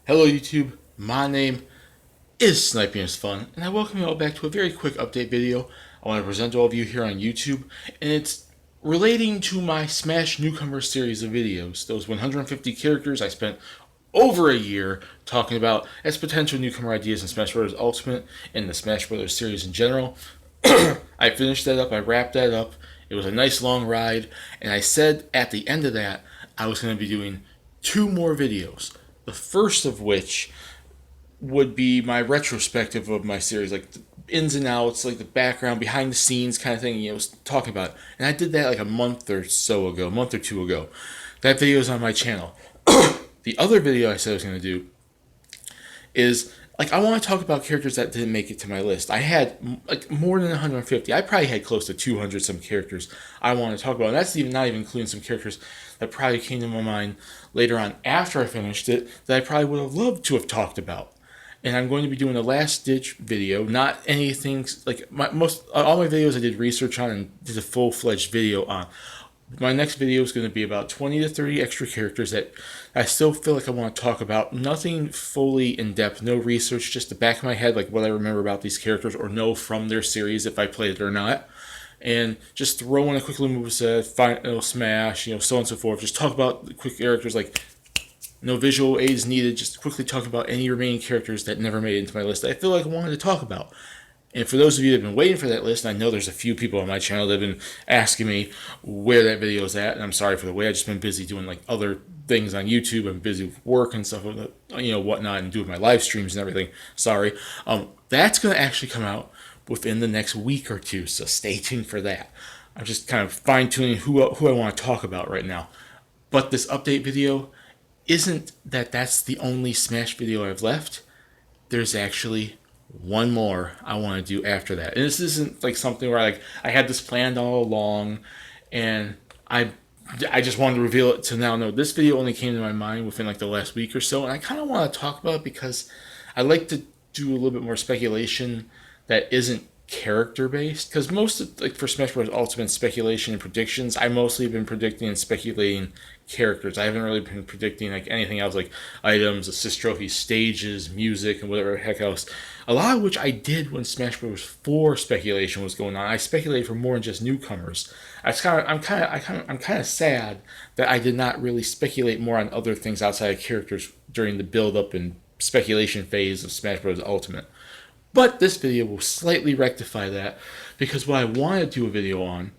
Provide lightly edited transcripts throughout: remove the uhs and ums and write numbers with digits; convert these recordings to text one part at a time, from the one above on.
Hello YouTube, my name is Sniping is Fun, and I welcome you all back to a very quick update video I want to present to all of you here on YouTube, and it's relating to my Smash Newcomer series of videos. Those 150 characters I spent over a year talking about as potential newcomer ideas in Smash Bros. Ultimate and the Smash Bros. Series in general. I finished that up, I wrapped that up. It was a nice long ride, and I said at the end of that I was going to be doing two more videos. The first of which would be my retrospective of my series, like the ins and outs, like the background, behind the scenes kind of thing, talking about it. And I did that like a month or so ago, a month or two ago. That video is on my channel. The other video I said I was going to do is like I want to talk about characters that didn't make it to my list. I had like more than 150. I probably had close to 200 some characters I want to talk about. And that's even not even including some characters that probably came to my mind later on after I finished it that I probably would have loved to have talked about. And I'm going to be doing a last ditch video, not anything like all my videos I did research on and did a full fledged video on. My next video is going to be about 20 to 30 extra characters that I still feel like I want to talk about. Nothing fully in depth, no research, just the back of my head, like what I remember about these characters or know from their series if I played it or not. And just throw in a quick little moveset, final smash, so on and so forth. Just talk about the quick characters, like no visual aids needed. Just quickly talk about any remaining characters that never made it into my list that I feel like I wanted to talk about. And for those of you that have been waiting for that list, I know there's a few people on my channel that have been asking me where that video is at, and I'm sorry for the wait. I've just been busy doing like other things on YouTube. I'm busy with work and stuff, whatnot, and doing my live streams and everything. Sorry. That's going to actually come out within the next week or two, so stay tuned for that. I'm just kind of fine-tuning who I want to talk about right now. But this update video isn't that's the only Smash video I've left. There's actually one more I want to do after that. And this isn't like something where I had this planned all along and I just wanted to reveal it to now. No, this video only came to my mind within like the last week or so, and I kind of want to talk about it because I like to do a little bit more speculation that isn't character based, because most of, like for Smash Bros. Ultimate speculation and predictions, I mostly have been predicting and speculating characters. I haven't really been predicting like anything else, like items, assist trophies, stages, music, and whatever the heck else. A lot of which I did when Smash Bros. 4 speculation was going on. I speculated for more than just newcomers. I'm kind of sad that I did not really speculate more on other things outside of characters during the build up and speculation phase of Smash Bros. Ultimate. But this video will slightly rectify that, because what I want to do a video on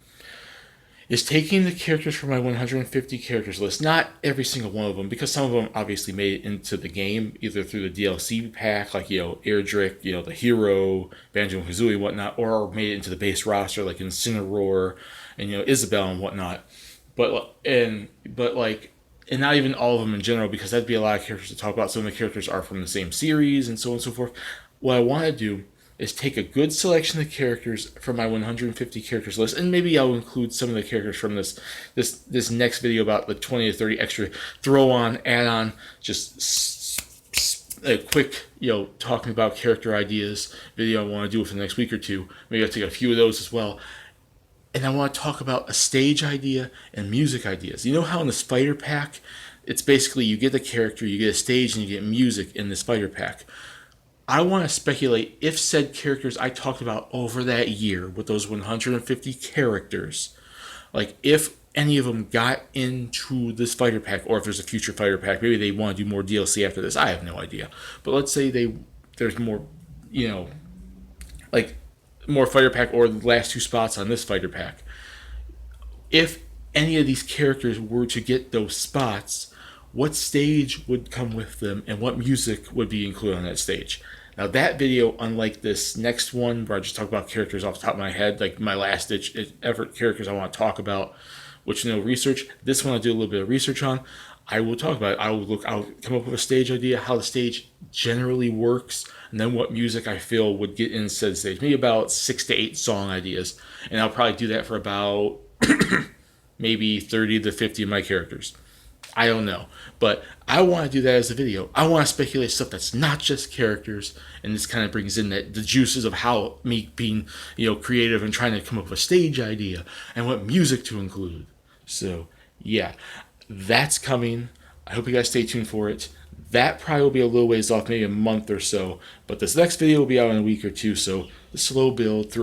is taking the characters from my 150 characters list, not every single one of them, because some of them obviously made it into the game, either through the DLC pack, like, Erdrick, the hero, Banjo-Kazooie and whatnot, or made it into the base roster, like Incineroar, and, Isabelle and whatnot. And not even all of them in general, because that'd be a lot of characters to talk about. Some of the characters are from the same series, and so on and so forth. What I want to do is take a good selection of characters from my 150 characters list, and maybe I'll include some of the characters from this next video about the 20 to 30 extra throw on, add on, just a quick, talking about character ideas video I want to do for the next week or two. Maybe I'll take a few of those as well. And I want to talk about a stage idea and music ideas. You know how in the Spider Pack, it's basically you get a character, you get a stage, and you get music in the Spider Pack. I want to speculate if said characters I talked about over that year with those 150 characters, like if any of them got into this fighter pack, or if there's a future fighter pack, maybe they want to do more DLC after this. I have no idea. But let's say there's more, like more fighter pack, or the last two spots on this fighter pack. If any of these characters were to get those spots, what stage would come with them and what music would be included on that stage? Now that video, unlike this next one where I just talk about characters off the top of my head, like my last ditch effort characters I want to talk about, which research. This one I do a little bit of research on. I will talk about it. I'll come up with a stage idea, how the stage generally works, and then what music I feel would get in said stage. Maybe about 6 to 8 song ideas. And I'll probably do that for about maybe 30 to 50 of my characters. I don't know, but I want to do that as a video. I want to speculate stuff that's not just characters, and this kind of brings in the juices of how me being, creative and trying to come up with a stage idea and what music to include. So, yeah, that's coming. I hope you guys stay tuned for it. That probably will be a little ways off, maybe a month or so. But this next video will be out in a week or two, so the slow build through